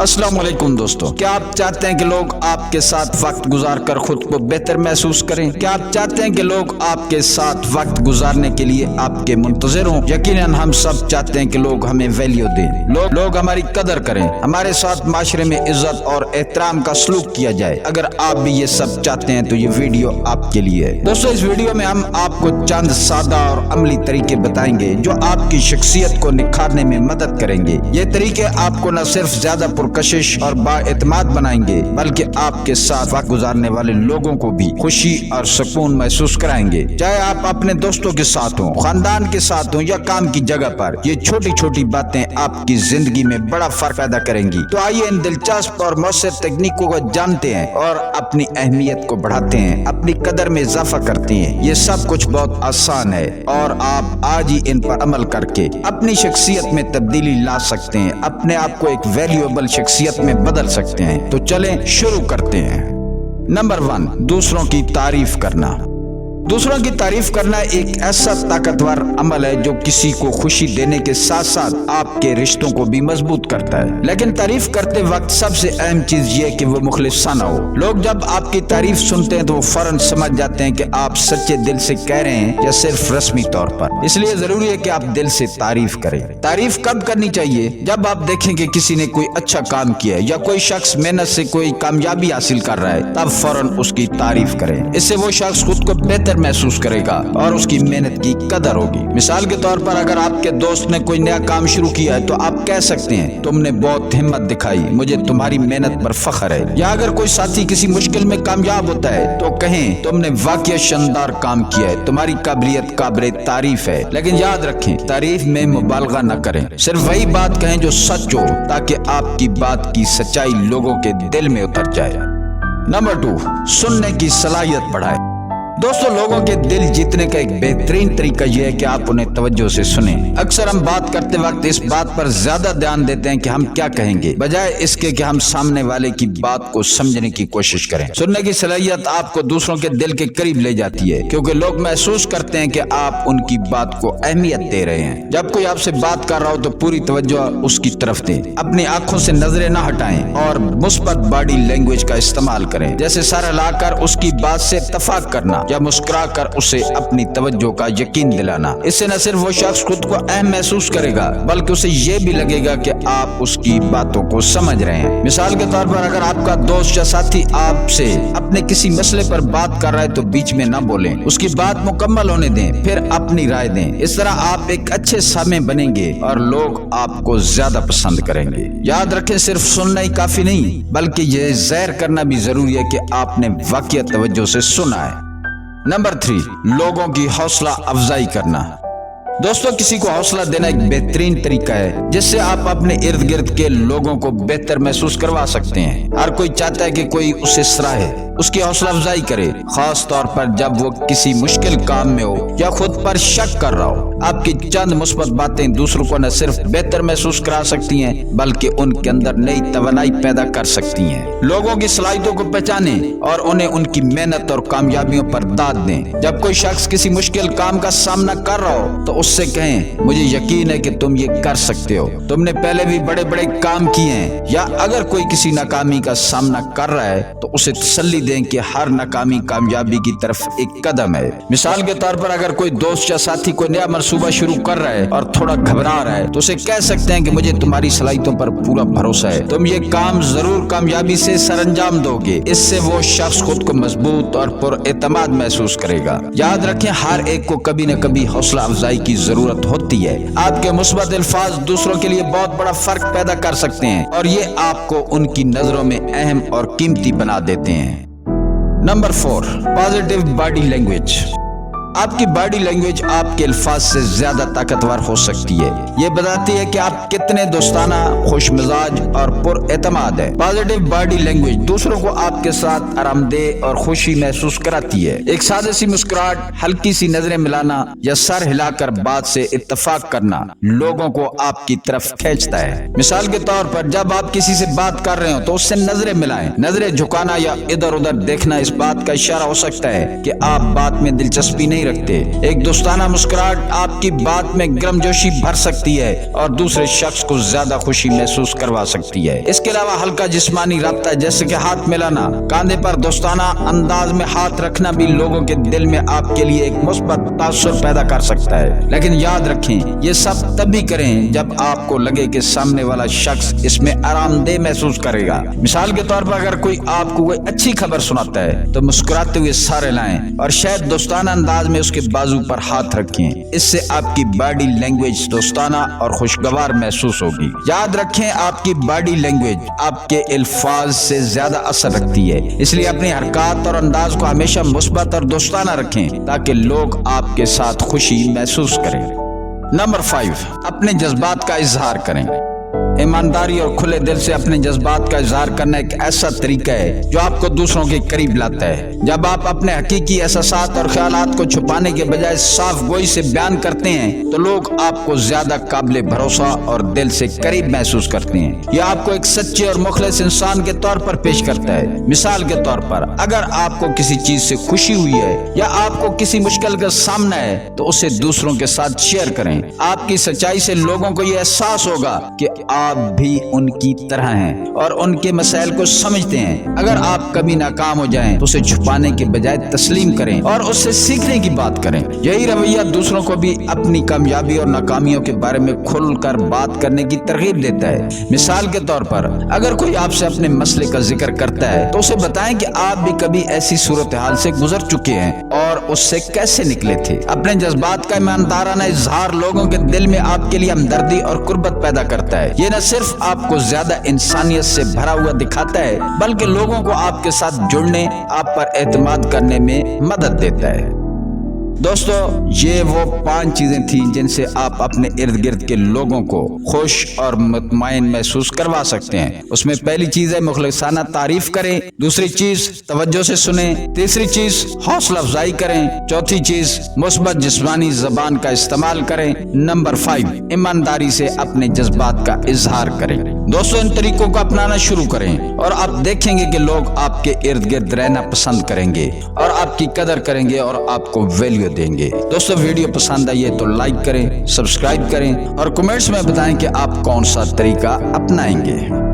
अस्सलाम वालेकुम दोस्तों, क्या आप चाहते हैं कि लोग आपके साथ वक्त गुजार कर खुद को बेहतर महसूस करें? क्या आप चाहते हैं कि लोग आपके साथ वक्त गुजारने के लिए आपके मुंतज़िर हों? यकीनन हम सब चाहते हैं कि लोग हमें वैल्यू दें, लोग हमारी कदर करें, हमारे साथ माशरे में इज्जत और एहतराम का सलूक किया जाए। अगर आप भी ये सब चाहते हैं तो ये वीडियो आपके लिए है। दोस्तों, इस वीडियो में हम आपको चंद सादा और अमली तरीके बताएंगे जो आपकी शख्सियत को निखारने में मदद करेंगे। ये तरीके आपको न सिर्फ ज्यादा पुरकशिश और बाएतमाद बनाएंगे बल्कि आपके साथ वक्त गुजारने वाले लोगों को भी खुशी और सुकून महसूस कराएंगे। चाहे आप अपने दोस्तों के साथ हों, खानदान के साथ हों या काम की जगह पर, ये छोटी छोटी बातें आपकी जिंदगी में बड़ा फर्क पैदा करेंगी। तो आइए इन दिलचस्प और मौसर तकनीकों को जानते हैं और अपनी अहमियत को बढ़ाते हैं, अपनी कदर में इजाफा करते हैं। ये सब कुछ बहुत आसान है और आप आज ही इन पर अमल करके अपनी शख्सियत में तब्दीली ला सकते हैं, अपने आप को एक वैल्यूएबल शख्सियत में बदल सकते हैं। तो चलें शुरू करते हैं। नंबर 1, दूसरों की तारीफ करना। दूसरों की तारीफ करना एक ऐसा ताकतवर अमल है जो किसी को खुशी देने के साथ साथ आपके रिश्तों को भी मजबूत करता है। लेकिन तारीफ करते वक्त सबसे अहम चीज ये है कि वो मुखलिसाना हो। लोग जब आपकी तारीफ सुनते हैं तो वो फौरन समझ जाते हैं कि आप सच्चे दिल से कह रहे हैं या सिर्फ रस्मी तौर पर। इसलिए जरूरी है कि आप दिल से तारीफ करें। तारीफ कब करनी चाहिए? जब आप देखें कि किसी ने कोई अच्छा काम किया है या कोई शख्स मेहनत से कोई कामयाबी हासिल कर रहा है, तब फौरन उसकी तारीफ करें। इससे वो शख्स खुद को बेहतर महसूस करेगा और उसकी मेहनत की कदर होगी। मिसाल के तौर पर अगर आपके दोस्त ने कोई नया काम शुरू किया है तो आप कह सकते हैं, तुमने बहुत हिम्मत दिखाई, मुझे तुम्हारी मेहनत पर फख्र है। या अगर कोई साथी किसी मुश्किल में कामयाब होता है तो कहें, तुमने वाकई शानदार काम किया है, तुम्हारी काबिलियत काबिल तारीफ है। लेकिन याद रखें, तारीफ में मुबालगा न करें, सिर्फ वही बात कहें जो सच हो ताकि आपकी बात की सच्चाई लोगों के दिल में उतर जाए। नंबर 2, सुनने की सलाहियत बढ़ाएं। दोस्तों, लोगों के दिल जीतने का एक बेहतरीन तरीका यह है कि आप उन्हें तवज्जो से सुनें। अक्सर हम बात करते वक्त इस बात पर ज्यादा ध्यान देते हैं कि हम क्या कहेंगे, बजाय इसके कि हम सामने वाले की बात को समझने की कोशिश करें। सुनने की सलाहियत आपको दूसरों के दिल के करीब ले जाती है, क्योंकि लोग महसूस करते हैं कि आप उनकी बात को अहमियत दे रहे हैं। जब कोई आपसे बात कर रहा हो तो पूरी तवज्जो उसकी तरफ दें, अपनी आंखों से नजरें न हटाएं और मुस्बत बॉडी लैंग्वेज का इस्तेमाल करें, जैसे सर हिलाकर उसकी बात से इत्तफाक करना या मुस्कुरा कर उसे अपनी तवज्जो का यकीन दिलाना। इससे न सिर्फ वो शख्स खुद को अहम महसूस करेगा बल्कि उसे ये भी लगेगा कि आप उसकी बातों को समझ रहे हैं। मिसाल के तौर पर अगर आपका दोस्त या साथी आपसे अपने किसी मसले पर बात कर रहा है तो बीच में न बोलें, उसकी बात मुकम्मल होने दें, फिर अपनी राय दें। इस तरह आप एक अच्छे सामे बनेंगे और लोग आपको ज्यादा पसंद करेंगे। याद रखें, सिर्फ सुनना ही काफी नहीं बल्कि यह ज़ाहिर करना भी जरूरी है कि आपने वाकई तवज्जो से सुना है। नंबर 3, लोगों की हौसला अफजाई करना। दोस्तों, किसी को हौसला देना एक बेहतरीन तरीका है जिससे आप अपने इर्द गिर्द के लोगों को बेहतर महसूस करवा सकते हैं। हर कोई चाहता है कि कोई उसे सराहे, उसकी हौसला अफजाई करे, खास तौर पर जब वो किसी मुश्किल काम में हो या खुद पर शक कर रहा हो। आपकी चंद मुस्बत बातें दूसरों को न सिर्फ बेहतर महसूस करा सकती हैं बल्कि उनके अंदर नई तवानाई पैदा कर सकती हैं। लोगों की सलाहियतों को पहचाने और उन्हें उनकी मेहनत और कामयाबियों पर दाद दें। जब कोई शख्स किसी मुश्किल काम का सामना कर रहा हो तो उससे कहें, मुझे यकीन है कि तुम ये कर सकते हो, तुमने पहले भी बड़े बड़े काम किए हैं। या अगर कोई किसी नाकामी का सामना कर रहा है तो उसे तसल्ली दें कि हर नाकामी कामयाबी की तरफ एक कदम है। मिसाल के तौर पर अगर कोई दोस्त या साथी कोई नया मंसूबा शुरू कर रहा है और थोड़ा घबरा रहा है तो उसे कह सकते हैं कि मुझे तुम्हारी सलाहियतों पर पूरा भरोसा है, तुम ये काम जरूर कामयाबी से सरअंजाम दोगे। इससे वो शख्स खुद को मजबूत और पुरएतमाद महसूस करेगा। याद रखें, हर एक को कभी न कभी हौसला अफजाई की जरूरत होती है। आपके मुस्बत अल्फाज दूसरों के लिए बहुत बड़ा फर्क पैदा कर सकते हैं और ये आपको उनकी नजरों में अहम और कीमती बना देते हैं। Number 4, positive body language. आपकी बॉडी लैंग्वेज आपके अल्फाज से ज्यादा ताकतवर हो सकती है। ये बताती है कि आप कितने दोस्ताना, खुश मिजाज और पुरएतमाद है। पॉजिटिव बॉडी लैंग्वेज दूसरों को आपके साथ आरामदेह और खुशी महसूस कराती है। एक सादे सी मुस्कुराहट, हल्की सी नजरें मिलाना या सर हिलाकर बात से इत्तफाक करना लोगों को आपकी तरफ खींचता है। मिसाल के तौर पर जब आप किसी से बात कर रहे हो तो उससे नजरें मिलाएं। नजरें झुकाना या इधर उधर देखना इस बात का इशारा हो सकता है कि आप बात में दिलचस्पी नहीं नहीं रखते। एक दोस्ताना मुस्कुराहट आपकी बात में गर्मजोशी भर सकती है और दूसरे शख्स को ज्यादा खुशी महसूस करवा सकती है। इसके अलावा हल्का जिस्मानी राब्ता जैसे कि हाथ मिलाना, कांधे पर दोस्ताना अंदाज में हाथ रखना भी लोगों के दिल में आपके लिए एक मुस्बत तासुर पैदा कर सकता है। लेकिन याद रखें, ये सब तभी करें जब आपको लगे कि सामने वाला शख्स इसमें आरामदेह महसूस करेगा। मिसाल के तौर पर अगर कोई आपको कोई अच्छी खबर सुनाता है तो मुस्कुराते हुए सारे लाएं और शायद दोस्ताना अंदाज में उसके बाजू पर हाथ रखें। इससे आपकी बॉडी लैंग्वेज दोस्ताना और खुशगवार महसूस होगी। याद रखें, आपकी बॉडी लैंग्वेज आपके अल्फाज से ज्यादा असर रखती है, इसलिए अपनी हरकत और अंदाज को हमेशा मुस्बत और दोस्ताना रखें ताकि लोग आपके साथ खुशी महसूस करें। नंबर 5, अपने जज्बात का इजहार करें। ईमानदारी और खुले दिल से अपने जज्बात का इजहार करना एक ऐसा तरीका है जो आपको दूसरों के करीब लाता है। जब आप अपने हकीकी एहसासात और ख्यालात को छुपाने के बजाय साफ गोई से बयान करते हैं तो लोग आपको ज्यादा काबिल भरोसा और दिल से करीब महसूस करते हैं। यह आपको एक सच्चे और मुखलिस इंसान के तौर पर पेश करता है। मिसाल के तौर पर, अगर आपको किसी चीज से खुशी हुई है या आपको किसी मुश्किल का सामना है तो उसे दूसरों के साथ शेयर करें। आपकी सच्चाई से लोगों को यह एहसास होगा कि आप भी उनकी तरह हैं और उनके मसाइल को समझते हैं। अगर आप कभी नाकाम हो जाएं तो उसे छुपाने के बजाय तस्लीम करें और उससे सीखने की बात करें। यही रवैया दूसरों को भी अपनी कामयाबी और नाकामियों के बारे में खुलकर बात करने की तरगीब देता है। मिसाल के तौर पर, अगर कोई आपसे अपने मसले का जिक्र करता है तो उसे बताएं कि आप भी कभी ऐसी सूरत हाल से गुजर चुके हैं और उससे कैसे निकले थे। अपने जज्बात का ईमानदाराना इजहार लोगों के दिल में आपके लिए हमदर्दी और कुर्बत पैदा करता है। ये न सिर्फ आपको ज्यादा इंसानियत से भरा हुआ दिखाता है बल्कि लोगों को आपके साथ जुड़ने, आप पर एतमाद करने में मदद देता है। दोस्तों, ये वो 5 चीजें थी जिनसे आप अपने इर्द गिर्द के लोगों को खुश और मुतमईन महसूस करवा सकते हैं। उसमें पहली चीज है मुखलिसाना तारीफ करें, दूसरी चीज तवज्जो से सुने, तीसरी चीज हौसला अफजाई करें, चौथी चीज मुस्बत जिस्मानी जबान का इस्तेमाल करें, नंबर 5 ईमानदारी से अपने जज्बात का इजहार करें। दोस्तों, इन तरीकों को अपनाना शुरू करें और आप देखेंगे कि लोग आपके इर्द गिर्द रहना पसंद करेंगे और आपकी कदर करेंगे और आपको वैल्यू देंगे। दोस्तों, वीडियो पसंद आई है तो लाइक करें, सब्सक्राइब करें और कमेंट्स में बताएं कि आप कौन सा तरीका अपनाएंगे।